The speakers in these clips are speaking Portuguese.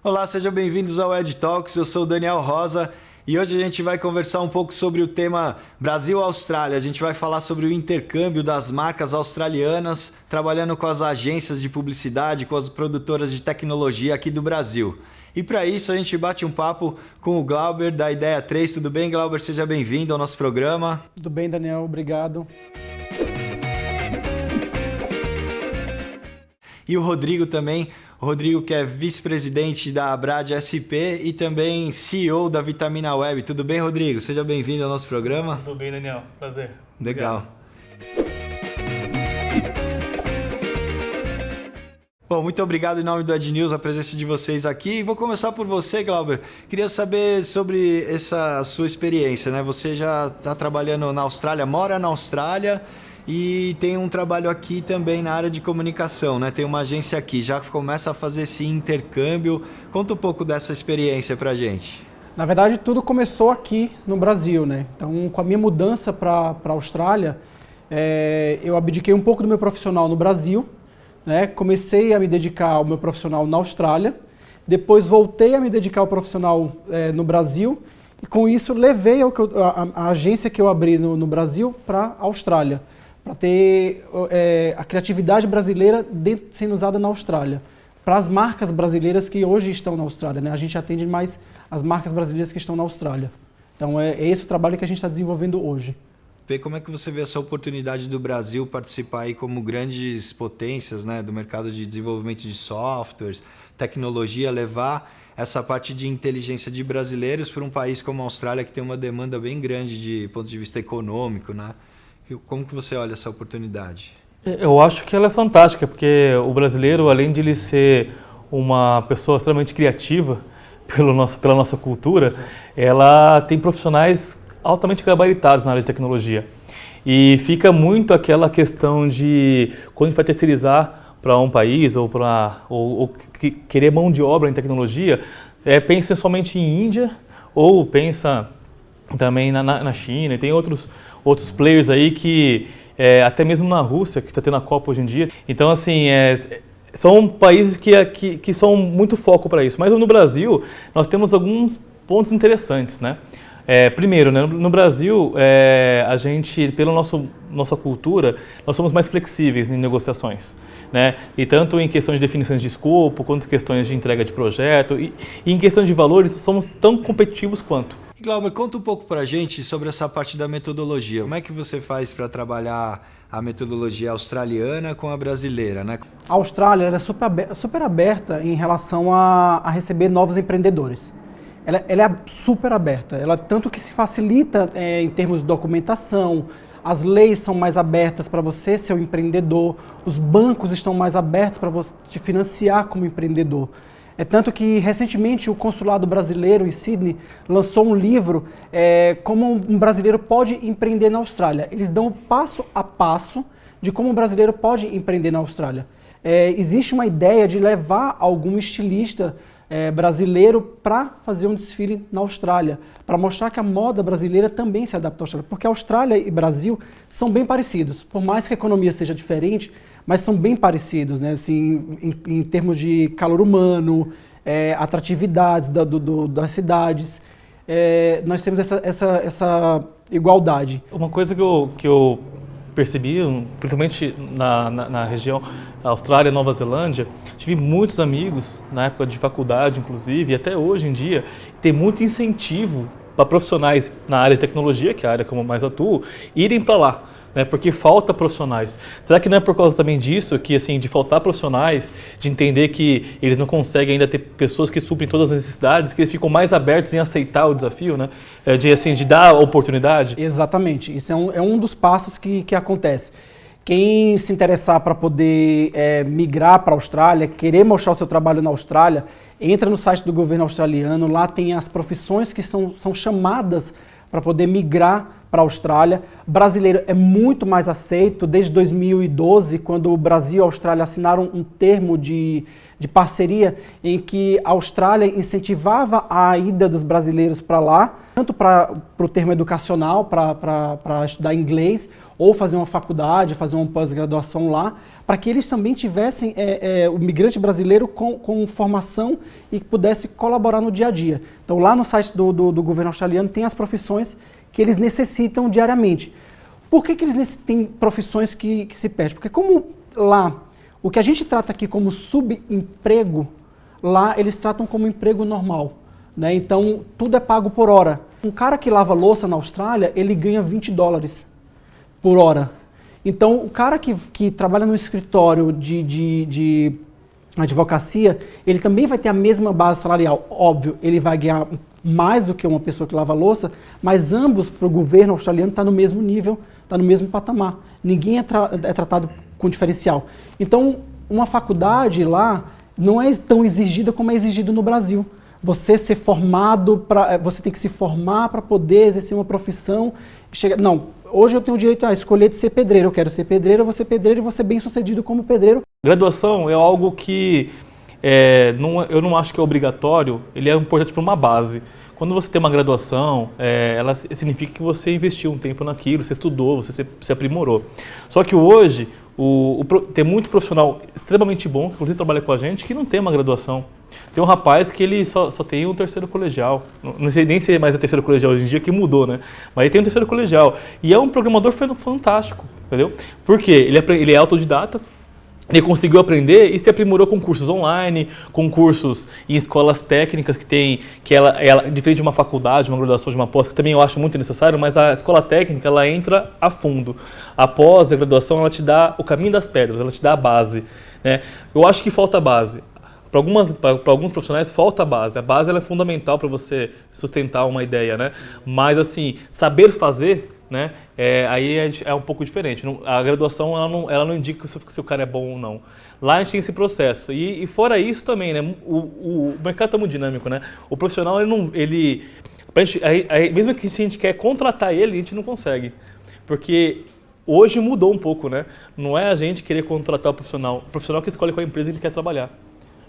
Olá, sejam bem-vindos ao Ed Talks, eu sou o Daniel Rosa e hoje a gente vai conversar um pouco sobre o tema Brasil-Austrália. A gente vai falar sobre o intercâmbio das marcas australianas, trabalhando com as agências de publicidade, com as produtoras de tecnologia aqui do Brasil. E para isso a gente bate um papo com o Glauber da Ideia 3. Tudo bem, Glauber? Seja bem-vindo ao nosso programa. Tudo bem, Daniel? Obrigado. E o Rodrigo também, o Rodrigo que é vice-presidente da Abrad SP e também CEO da Vitamina Web. Tudo bem, Rodrigo? Seja bem-vindo ao nosso programa. Tudo bem, Daniel. Prazer. Legal. Bom, muito obrigado em nome do Ed News a presença de vocês aqui. Vou começar por você, Glauber. Queria saber sobre essa sua experiência, né? Você já está trabalhando na Austrália, mora na Austrália e tem um trabalho aqui também na área de comunicação, né? Tem uma agência aqui, já começa a fazer esse intercâmbio. Conta um pouco dessa experiência pra gente. Na verdade, tudo começou aqui no Brasil, né? Então, com a minha mudança para a Austrália, eu abdiquei um pouco do meu profissional no Brasil, né? Comecei a me dedicar ao meu profissional na Austrália, depois voltei a me dedicar ao profissional no Brasil e com isso levei a agência que eu abri no Brasil para a Austrália, para ter a criatividade brasileira sendo usada na Austrália, para as marcas brasileiras que hoje estão na Austrália, né? A gente atende mais as marcas brasileiras que estão na Austrália. Então é esse o trabalho que a gente está desenvolvendo hoje. Como é que você vê essa oportunidade do Brasil participar aí como grandes potências, né, do mercado de desenvolvimento de softwares, tecnologia, levar essa parte de inteligência de brasileiros para um país como a Austrália que tem uma demanda bem grande de ponto de vista econômico, né? Como que você olha essa oportunidade? Eu acho que ela é fantástica, porque o brasileiro, além de ele ser uma pessoa extremamente criativa pela nossa cultura, ela tem profissionais altamente gabaritados na área de tecnologia. E fica muito aquela questão de quando a gente vai terceirizar para um país ou querer mão de obra em tecnologia, pensa somente em Índia ou pensa também na China, e tem outros players aí que, até mesmo na Rússia, que está tendo a Copa hoje em dia. Então, assim, são países que são muito foco para isso. Mas no Brasil, nós temos alguns pontos interessantes, né? Primeiro, né, no Brasil, a gente, pela nossa cultura, nós somos mais flexíveis em negociações, né? E tanto em questões de definições de escopo, quanto em questões de entrega de projeto, e em questões de valores, somos tão competitivos quanto. Glauber, conta um pouco pra gente sobre essa parte da metodologia. Como é que você faz para trabalhar a metodologia australiana com a brasileira, né? A Austrália ela é super aberta em relação a receber novos empreendedores. Ela é super aberta, tanto que se facilita em termos de documentação, as leis são mais abertas para você ser um empreendedor, os bancos estão mais abertos para você te financiar como empreendedor. Tanto que recentemente o consulado brasileiro em Sydney lançou um livro como um brasileiro pode empreender na Austrália. Eles dão passo a passo de como um brasileiro pode empreender na Austrália. Existe uma ideia de levar algum estilista brasileiro para fazer um desfile na Austrália, para mostrar que a moda brasileira também se adapta à Austrália, porque a Austrália e Brasil são bem parecidos, por mais que a economia seja diferente, mas são bem parecidos, né? Assim, em termos de calor humano, atratividades das cidades, nós temos essa igualdade. Uma coisa que eu percebi, principalmente na região Austrália, Nova Zelândia, tive muitos amigos na época de faculdade, inclusive, e até hoje em dia, tem muito incentivo para profissionais na área de tecnologia, que é a área como eu mais atuo, irem para lá, né, porque falta profissionais. Será que não é por causa também disso, que assim, de faltar profissionais, de entender que eles não conseguem ainda ter pessoas que suprem todas as necessidades, que eles ficam mais abertos em aceitar o desafio, né, de dar a oportunidade? Exatamente, isso é um dos passos que acontece. Quem se interessar para poder migrar para a Austrália, querer mostrar o seu trabalho na Austrália, entra no site do governo australiano, lá tem as profissões que são chamadas para poder migrar para a Austrália. Brasileiro é muito mais aceito. Desde 2012, quando o Brasil e a Austrália assinaram um termo de parceria em que a Austrália incentivava a ida dos brasileiros para lá, tanto para o termo educacional, para estudar inglês, ou fazer uma faculdade, fazer uma pós-graduação lá, para que eles também tivessem o migrante brasileiro com formação e que pudesse colaborar no dia a dia. Então, lá no site do governo australiano tem as profissões que eles necessitam diariamente. Por que eles têm profissões que se perdem? Porque como lá, o que a gente trata aqui como subemprego, lá eles tratam como emprego normal. Né? Então, tudo é pago por hora. Um cara que lava louça na Austrália, ele ganha $20 por hora. Então, o cara que trabalha no escritório de advocacia, ele também vai ter a mesma base salarial. Óbvio, ele vai ganhar mais do que uma pessoa que lava louça, mas ambos, para o governo australiano, está no mesmo nível, está no mesmo patamar. Ninguém é tratado com diferencial. Então, uma faculdade lá não é tão exigida como é exigido no Brasil. Você ser formado, você tem que se formar para poder exercer uma profissão. Não, hoje eu tenho o direito a escolher de ser pedreiro. Eu quero ser pedreiro, eu vou ser pedreiro e vou ser bem sucedido como pedreiro. Graduação é algo que eu não acho que é obrigatório, ele é importante para uma base. Quando você tem uma graduação, ela significa que você investiu um tempo naquilo, você estudou, você se aprimorou. Só que hoje, tem muito profissional extremamente bom, que inclusive trabalha com a gente, que não tem uma graduação. Tem um rapaz que ele só tem um terceiro colegial. Não sei nem se é mais o terceiro colegial hoje em dia, que mudou, né? Mas ele tem um terceiro colegial. E é um programador fantástico, entendeu? Por quê? Ele é autodidata. Ele conseguiu aprender e se aprimorou com cursos online, com cursos em escolas técnicas que ela diferente de uma faculdade, uma graduação, de uma pós, que também eu acho muito necessário, mas a escola técnica, ela entra a fundo. Após a graduação, ela te dá o caminho das pedras, ela te dá a base, né? Eu acho que falta base. Para alguns profissionais falta a base. A base ela é fundamental para você sustentar uma ideia, né? Mas assim, saber fazer, né? Aí é um pouco diferente. A graduação ela não indica se o cara é bom ou não. Lá a gente tem esse processo. E fora isso também, né? O mercado está muito dinâmico, né? O profissional, mesmo que a gente quer contratar ele, a gente não consegue. Porque hoje mudou um pouco, né? Não é a gente querer contratar o profissional que escolhe qual empresa ele quer trabalhar.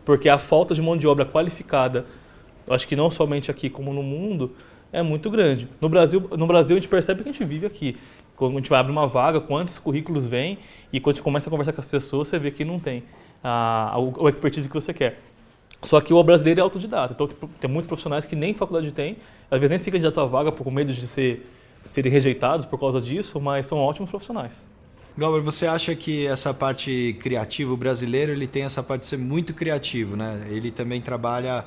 Porque a falta de mão de obra qualificada, eu acho que não somente aqui como no mundo, é muito grande. No Brasil a gente percebe que a gente vive aqui. Quando a gente vai abrir uma vaga, quantos currículos vêm e quando a gente começa a conversar com as pessoas, você vê que não tem a expertise que você quer. Só que o brasileiro é autodidata, então tem muitos profissionais que nem faculdade têm, às vezes nem se candidatam à vaga com medo de serem rejeitados por causa disso, mas são ótimos profissionais. Glauber, você acha que essa parte criativa, o brasileiro, ele tem essa parte de ser muito criativo, né? Ele também trabalha,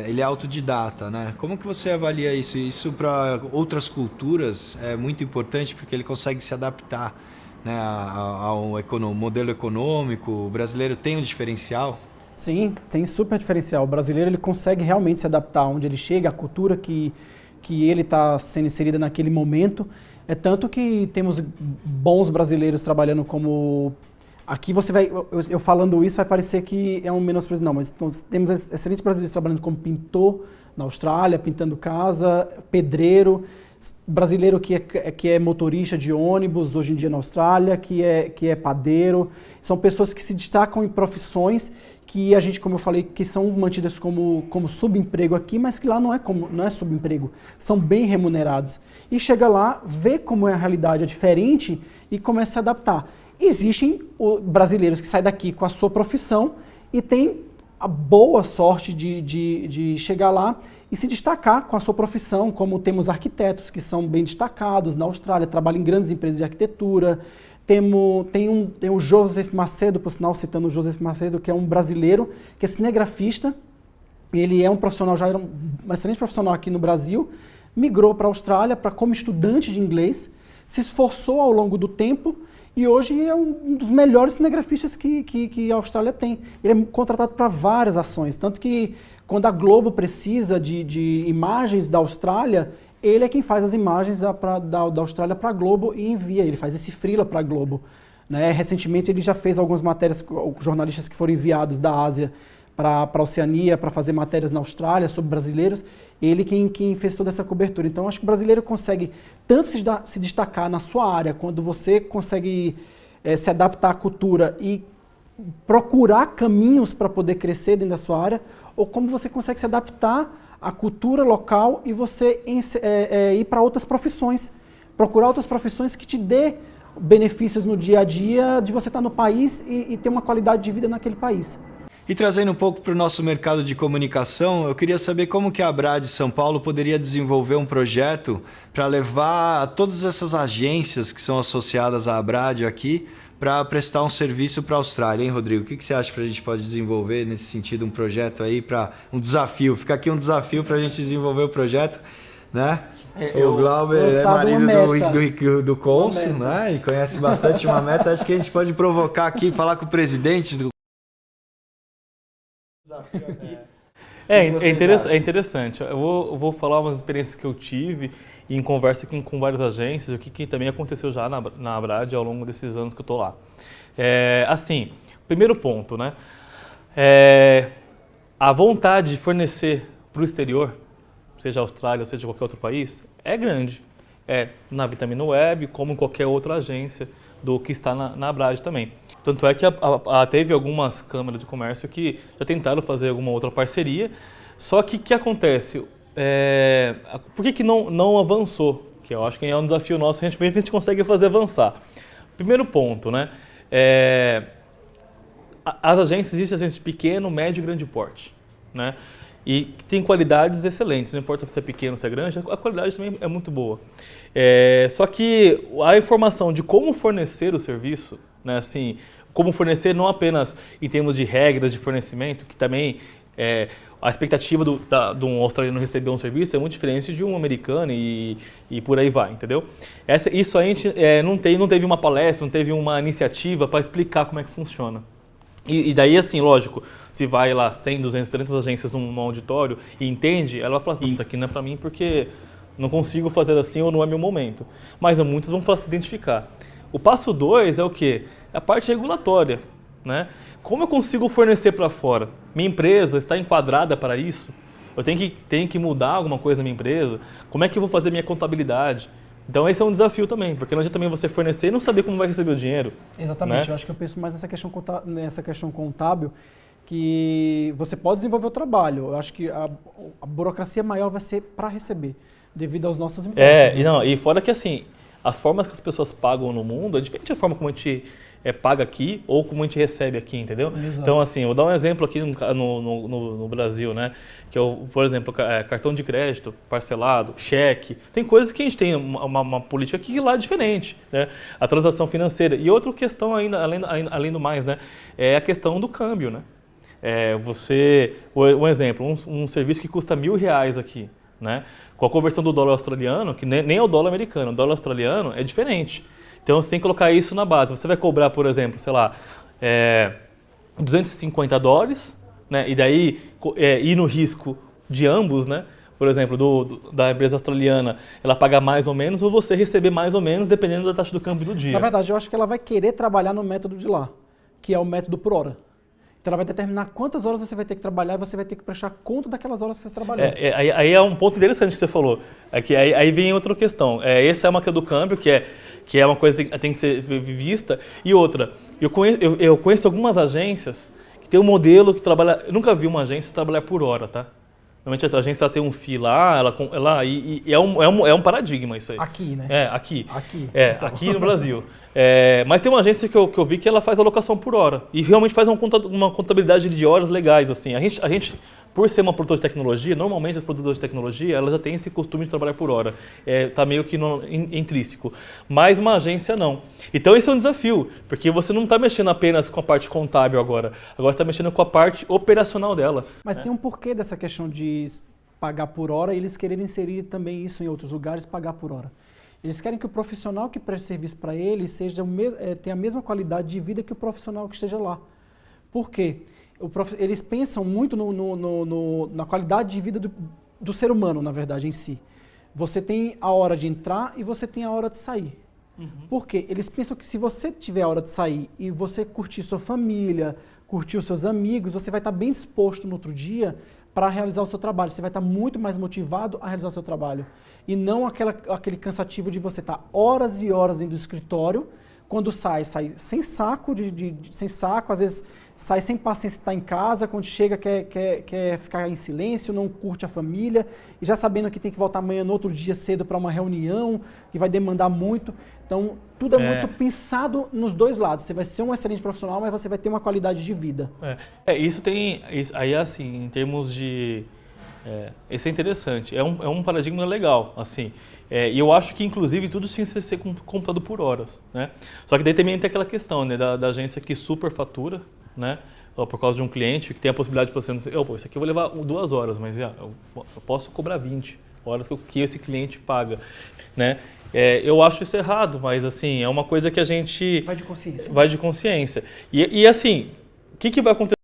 ele é autodidata, né? Como que você avalia isso? Isso para outras culturas é muito importante porque ele consegue se adaptar, né, ao modelo econômico. O brasileiro tem um diferencial? Sim, tem super diferencial. O brasileiro ele consegue realmente se adaptar onde ele chega, a cultura que ele está sendo inserida naquele momento. É tanto que temos bons brasileiros trabalhando como... Aqui você vai... Eu falando isso vai parecer que é um menosprezo. Não, mas temos excelentes brasileiros trabalhando como pintor na Austrália, pintando casa, pedreiro, brasileiro que é motorista de ônibus hoje em dia na Austrália, que é padeiro. São pessoas que se destacam em profissões que a gente, como eu falei, que são mantidas como subemprego aqui, mas que lá não é subemprego, são bem remunerados. E chega lá, vê como é a realidade, é diferente e começa a se adaptar. Existem brasileiros que saem daqui com a sua profissão e têm a boa sorte de chegar lá e se destacar com a sua profissão, como temos arquitetos que são bem destacados na Austrália, trabalham em grandes empresas de arquitetura. Tem o Joseph Macedo, por sinal, citando o Joseph Macedo, que é um brasileiro, que é cinegrafista. Ele é um profissional, já era um excelente profissional aqui no Brasil, migrou para a Austrália como estudante de inglês, se esforçou ao longo do tempo e hoje é um dos melhores cinegrafistas que a Austrália tem. Ele é contratado para várias ações, tanto que quando a Globo precisa de imagens da Austrália, ele é quem faz as imagens da Austrália para a Globo e envia, ele faz esse freela para a Globo. Né? Recentemente ele já fez algumas matérias, jornalistas que foram enviados da Ásia para a Oceania, para fazer matérias na Austrália sobre brasileiros, ele quem fez toda essa cobertura. Então acho que o brasileiro consegue tanto se destacar na sua área, quando você consegue se adaptar à cultura e procurar caminhos para poder crescer dentro da sua área, ou como você consegue se adaptar a cultura local e você ir para outras profissões, procurar outras profissões que te dê benefícios no dia a dia de você estar no país e ter uma qualidade de vida naquele país. E trazendo um pouco para o nosso mercado de comunicação, eu queria saber como que a Abrad São Paulo poderia desenvolver um projeto para levar todas essas agências que são associadas à Abrad aqui para prestar um serviço para a Austrália, hein, Rodrigo? O que você acha que a gente pode desenvolver nesse sentido, um projeto aí para um desafio? Fica aqui um desafio para a gente desenvolver o projeto, né? O Glauber é marido do cônsul, né? E conhece bastante uma meta. Acho que a gente pode provocar aqui, falar com o presidente do desafio aqui. É interessante. Eu vou falar umas experiências que eu tive em conversa com várias agências, o que também aconteceu já na Abrad ao longo desses anos que eu estou lá. Assim, primeiro ponto, né? A vontade de fornecer para o exterior, seja a Austrália, seja qualquer outro país, é grande. Na Vitamina Web, como em qualquer outra agência do que está na Abrad também. Tanto é que teve algumas câmaras de comércio que já tentaram fazer alguma outra parceria, só que o que acontece? Por que não avançou? Que eu acho que é um desafio nosso, a gente consegue fazer avançar. Primeiro ponto, né? As agências, existem agências de pequeno, médio e grande porte, né? E tem qualidades excelentes, não importa se é pequeno ou se é grande, a qualidade também é muito boa. Só que a informação de como fornecer o serviço, né, assim, como fornecer não apenas em termos de regras de fornecimento, que também a expectativa de um australiano receber um serviço é muito diferente de um americano e por aí vai, entendeu? Isso a gente não teve uma palestra, não teve uma iniciativa para explicar como é que funciona. E daí, assim, lógico, se vai lá 100, 200, 300 agências num auditório e entende, ela vai falar assim, isso aqui não é para mim porque não consigo fazer assim ou não é meu momento. Mas muitos vão se identificar. O passo 2 é o quê? É a parte regulatória, né? Como eu consigo fornecer para fora? Minha empresa está enquadrada para isso? Eu tenho que mudar alguma coisa na minha empresa? Como é que eu vou fazer minha contabilidade? Então esse é um desafio também, porque não adianta também você fornecer e não saber como vai receber o dinheiro. Exatamente, né? Eu acho que eu penso mais nessa questão contábil, que você pode desenvolver o trabalho. Eu acho que a burocracia maior vai ser para receber, devido aos nossos impostos. E fora que assim, as formas que as pessoas pagam no mundo é diferente da forma como a gente paga aqui ou como a gente recebe aqui, entendeu? Exato. Então assim, eu vou dar um exemplo aqui no Brasil, né? Que é, por exemplo, cartão de crédito, parcelado, cheque. Tem coisas que a gente tem uma política aqui lá diferente, né? A transação financeira. E outra questão ainda, além do mais, né? É a questão do câmbio, né? Um exemplo, um serviço que custa R$1.000 aqui, né? Com a conversão do dólar australiano, que nem é o dólar americano, o dólar australiano é diferente. Então você tem que colocar isso na base. Você vai cobrar, por exemplo, sei lá, $250, né? E daí ir no risco de ambos, né? Por exemplo, da empresa australiana, ela pagar mais ou menos ou você receber mais ou menos, dependendo da taxa do câmbio do dia. Na verdade, eu acho que ela vai querer trabalhar no método de lá, que é o método por hora. Então ela vai determinar quantas horas você vai ter que trabalhar e você vai ter que prestar conta daquelas horas que você trabalhou. Aí é um ponto interessante que você falou. Aí vem outra questão. Essa é uma questão do câmbio, que é uma coisa que tem que ser vista. E outra, eu conheço algumas agências que tem um modelo que trabalha... Eu nunca vi uma agência trabalhar por hora, tá? Normalmente a agência tem um FII lá, e é um paradigma isso aí. Aqui, né? Aqui. Então. Aqui no Brasil. Mas tem uma agência que eu vi que ela faz alocação por hora. E realmente faz uma contabilidade de horas legais, assim. A gente, por ser uma produtora de tecnologia, normalmente as produtoras de tecnologia, elas já têm esse costume de trabalhar por hora. Tá meio que intrínseco. Mas uma agência não. Então esse é um desafio, porque você não está mexendo apenas com a parte contábil agora. Agora você está mexendo com a parte operacional dela. Mas tem um porquê dessa questão de pagar por hora e eles quererem inserir também isso em outros lugares, pagar por hora. Eles querem que o profissional que preste serviço para eles tenha a mesma qualidade de vida que o profissional que esteja lá. Por quê? Eles pensam muito na qualidade de vida do ser humano, na verdade, em si. Você tem a hora de entrar e você tem a hora de sair. Uhum. Por quê? Eles pensam que se você tiver a hora de sair e você curtir sua família, curtir os seus amigos, você vai estar bem disposto no outro dia para realizar o seu trabalho. Você vai estar muito mais motivado a realizar o seu trabalho. E não aquele cansativo de você estar horas e horas dentro do escritório, quando sai sem saco, sem saco, às vezes sai sem paciência estar em casa, quando chega quer ficar em silêncio, não curte a família, e já sabendo que tem que voltar amanhã no outro dia cedo para uma reunião, que vai demandar muito. Então, tudo é muito pensado nos dois lados. Você vai ser um excelente profissional, mas você vai ter uma qualidade de vida. Isso tem... Aí, assim, em termos de... Isso é interessante. É um paradigma legal, assim. E eu acho que, inclusive, tudo tinha que ser computado por horas, né? Só que daí também tem aquela questão, né, da agência que superfatura, né? Por causa de um cliente que tem a possibilidade de você dizer, isso aqui eu vou levar 2 horas, mas eu posso cobrar 20 horas que esse cliente paga, né? Eu acho isso errado, mas assim, é uma coisa que a gente... Vai de consciência. Vai de consciência. E assim, o que vai acontecer?